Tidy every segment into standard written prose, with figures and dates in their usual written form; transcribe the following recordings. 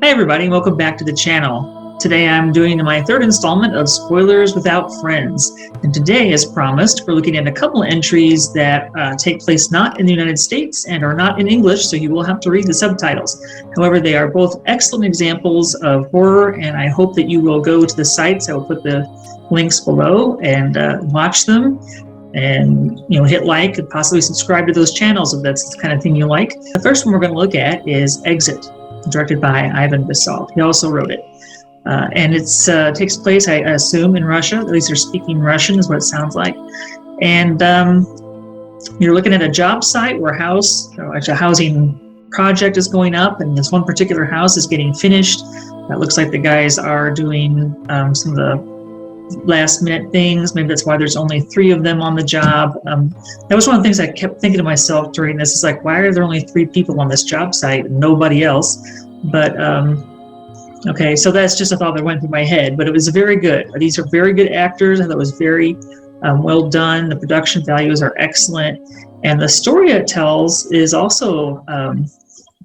Hi everybody, and welcome back to the channel. Today I'm doing my third installment of Spoilers Without Friends. And today, as promised, we're looking at a couple of entries that take place not in the United States and are not in English, so you will have to read the subtitles. However, they are both excellent examples of horror, and I hope that you will go to the sites. I will put the links below and watch them. And hit like and possibly subscribe to those channels if that's the kind of thing you like. The first one we're going to look at is Exit, directed by Ivan Basalt. He also wrote it. And it takes place, I assume, in Russia. At least they're speaking Russian is what it sounds like. And you're looking at a job site where a housing project is going up, and this one particular house is getting finished. It looks like the guys are doing some of the last minute things. Maybe that's why there's only 3 of them on the job. That was one of the things I kept thinking to myself during this. Is like, why are there only 3 people on this job site and nobody else? But okay, so that's just a thought that went through my head. But it was very good. These are very good actors. I thought it was very well done. The production values are excellent, and the story it tells is also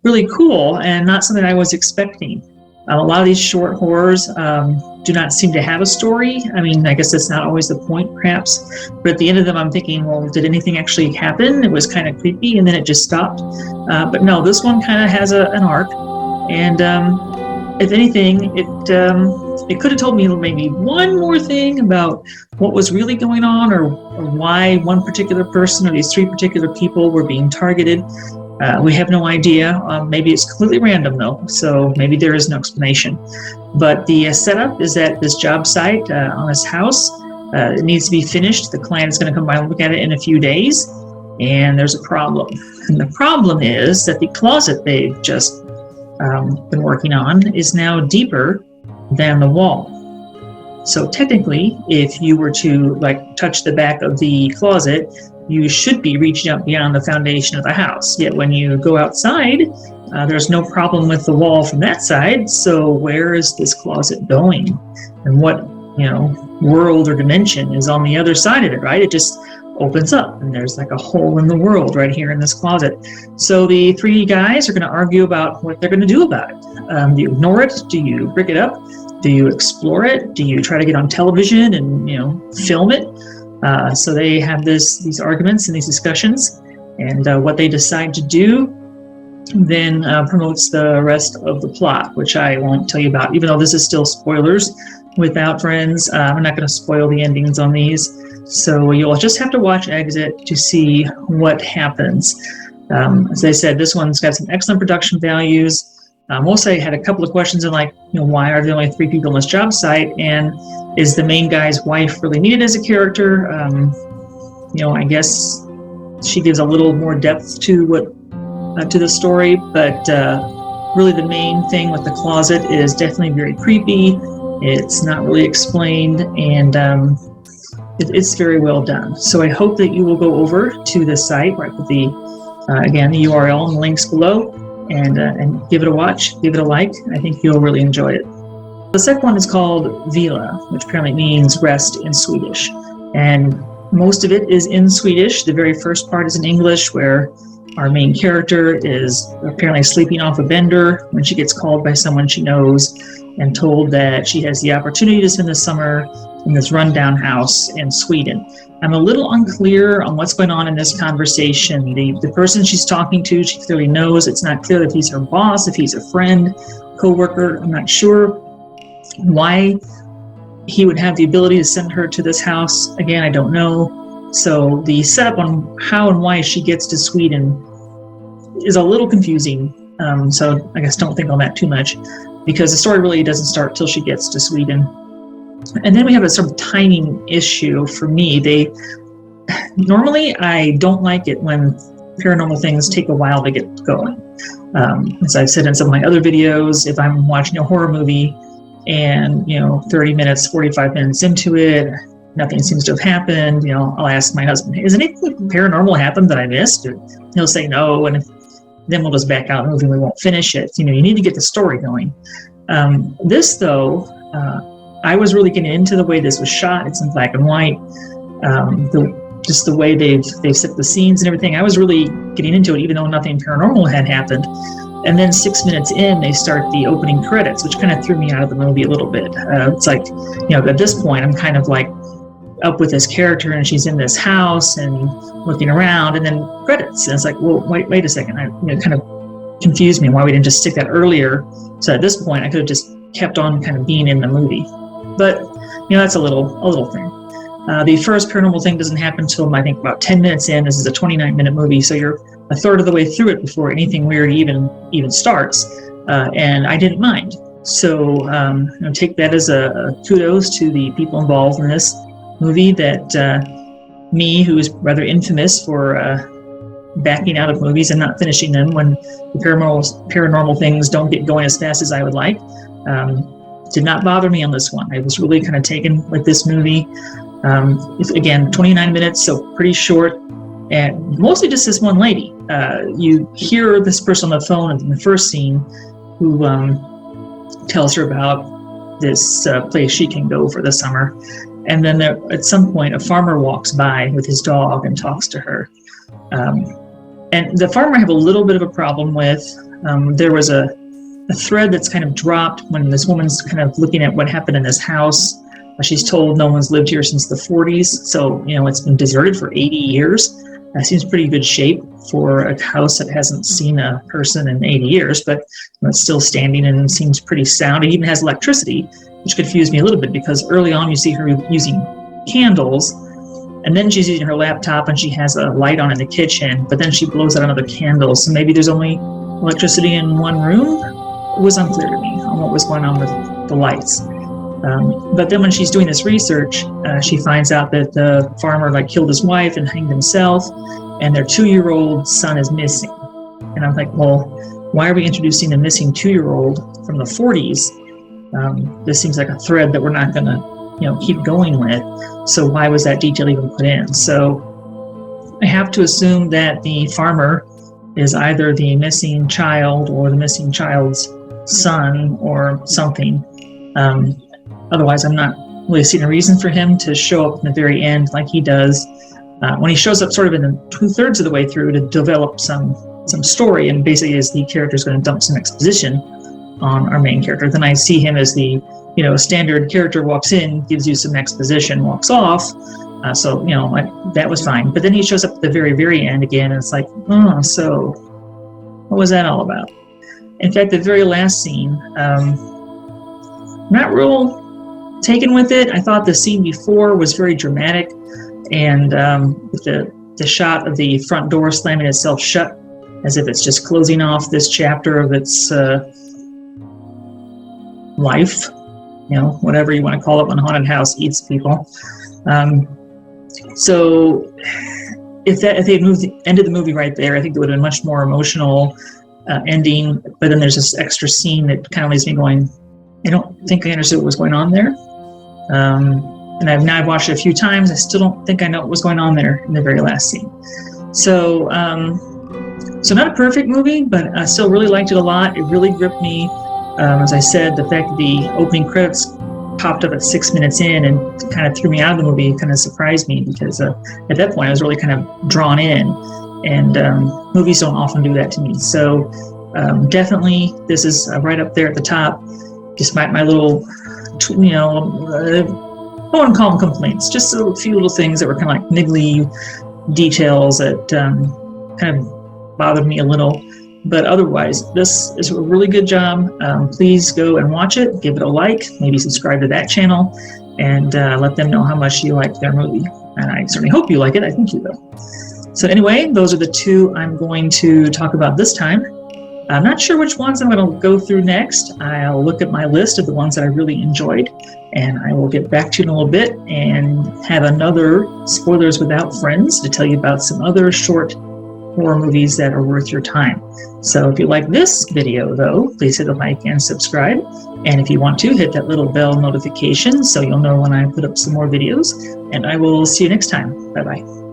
really cool and not something I was expecting. A lot of these short horrors do not seem to have a story. I mean, I guess that's not always the point, perhaps. But at the end of them, I'm thinking, well, did anything actually happen? It was kind of creepy, and then it just stopped. But no, this one kind of has an arc. And if anything, it could have told me maybe one more thing about what was really going on, or why one particular person or these 3 particular people were being targeted. We have no idea. Maybe it's completely random, though, so maybe there is no explanation. But the setup is that this job site on this house, it needs to be finished. The client is going to come by and look at it in a few days, and there's a problem. And the problem is that the closet they've just been working on is now deeper than the wall. So technically, if you were to touch the back of the closet, you should be reaching up beyond the foundation of the house. Yet when you go outside, there's no problem with the wall from that side. So where is this closet going? And what, world or dimension is on the other side of it, right? It just opens up, and there's like a hole in the world right here in this closet. So the 3 guys are going to argue about what they're going to do about it. Do you ignore it? Do you brick it up? Do you explore it? Do you try to get on television and, film it? So they have these arguments and these discussions, and what they decide to do then promotes the rest of the plot, which I won't tell you about, even though this is still Spoilers Without Friends. I'm not going to spoil the endings on these, so you'll just have to watch Exit to see what happens. As I said, this one's got some excellent production values. Mostly I had a couple of questions in why are there only 3 people on this job site, and is the main guy's wife really needed as a character? I guess she gives a little more depth to the story, but really the main thing with the closet is definitely very creepy. It's not really explained, and it's very well done. So I hope that you will go over to the site, right, with the URL and links below, and give it a watch, give it a like. I think you'll really enjoy it. The second one is called Vila, which apparently means rest in Swedish. And most of it is in Swedish. The very first part is in English, where our main character is apparently sleeping off a bender when she gets called by someone she knows and told that she has the opportunity to spend the summer in this rundown house in Sweden. I'm a little unclear on what's going on in this conversation. The person she's talking to, she clearly knows. It's not clear if he's her boss, if he's a friend, co-worker. I'm not sure why he would have the ability to send her to this house. Again, I don't know. So the setup on how and why she gets to Sweden is a little confusing. So I guess don't think on that too much, because the story really doesn't start till she gets to Sweden. And then we have a sort of timing issue for me. Normally I don't like it when paranormal things take a while to get going. As I've said in some of my other videos, if I'm watching a horror movie and 30 minutes, 45 minutes into it, nothing seems to have happened, I'll ask my husband, is anything paranormal happened that I missed? And he'll say no, and then we'll just back out the movie and we won't finish it. You need to get the story going. This, though, I was really getting into the way this was shot. It's in black and white. Just the way they've set the scenes and everything. I was really getting into it, even though nothing paranormal had happened. And then 6 minutes in, they start the opening credits, which kind of threw me out of the movie a little bit. It's like, at this point, I'm kind of like up with this character, and she's in this house and looking around, and then credits. And it's like, well, wait a second. It kind of confused me why we didn't just stick that earlier. So at this point, I could have just kept on kind of being in the movie. But that's a little thing. The first paranormal thing doesn't happen until I think about 10 minutes in. This is a 29-minute movie, so you're a third of the way through it before anything weird even starts, and I didn't mind. So take that as a kudos to the people involved in this movie. That me, who is rather infamous for backing out of movies and not finishing them when the paranormal things don't get going as fast as I would like, did not bother me on this one. I was really kind of taken with this movie. Again, 29 minutes, so pretty short, and mostly just this one lady. You hear this person on the phone in the first scene who tells her about this place she can go for the summer. And then at some point, a farmer walks by with his dog and talks to her. And the farmer I have a little bit of a problem with. There was a thread that's kind of dropped when this woman's kind of looking at what happened in this house. She's told no one's lived here since the 40s, so it's been deserted for 80 years. That seems pretty good shape for a house that hasn't seen a person in 80 years, but it's still standing and seems pretty sound. It even has electricity, which confused me a little bit because early on you see her using candles, and then she's using her laptop and she has a light on in the kitchen, but then she blows out another candle. So maybe there's only electricity in one room? It was unclear to me on what was going on with the lights. But then when she's doing this research, she finds out that the farmer killed his wife and hanged himself, and their 2-year-old son is missing. And I'm like, well, why are we introducing a missing 2-year-old from the 40s? This seems like a thread that we're not going to, keep going with. So why was that detail even put in? So I have to assume that the farmer is either the missing child or the missing child's son or something. Otherwise, I'm not really seeing a reason for him to show up in the very end like he does. When he shows up sort of in the 2/3 of the way through to develop some story, and basically as the character is going to dump some exposition on our main character, then I see him as the standard character walks in, gives you some exposition, walks off. So that was fine. But then he shows up at the very, very end again, and it's like, oh, so what was that all about? In fact, the very last scene, not real taken with it. I thought the scene before was very dramatic, and with the shot of the front door slamming itself shut as if it's just closing off this chapter of its life, whatever you want to call it when a haunted house eats people. So if they had ended the movie right there, I think it would have been a much more emotional ending. But then there's this extra scene that kind of leaves me going, I don't think I understood what was going on there. And I've watched it a few times. I still don't think I know what was going on there in the very last scene. So not a perfect movie, but I still really liked it a lot. It really gripped me. As I said, the fact that the opening credits popped up at 6 minutes in and kind of threw me out of the movie kind of surprised me, because at that point I was really kind of drawn in, and movies don't often do that to me. So definitely this is right up there at the top, despite my little, I wouldn't call them complaints, just a few little things that were kind of like niggly details that kind of bothered me a little. But otherwise, this is a really good job. Please go and watch it, give it a like, maybe subscribe to that channel, and let them know how much you like their movie. And I certainly hope you like it. I think you will. So anyway, those are the two I'm going to talk about this time. I'm not sure which ones I'm going to go through next. I'll look at my list of the ones that I really enjoyed, and I will get back to you in a little bit and have another Spoilers Without Friends to tell you about some other short horror movies that are worth your time. So if you like this video, though, please hit the like and subscribe. And if you want to, hit that little bell notification so you'll know when I put up some more videos. And I will see you next time. Bye-bye.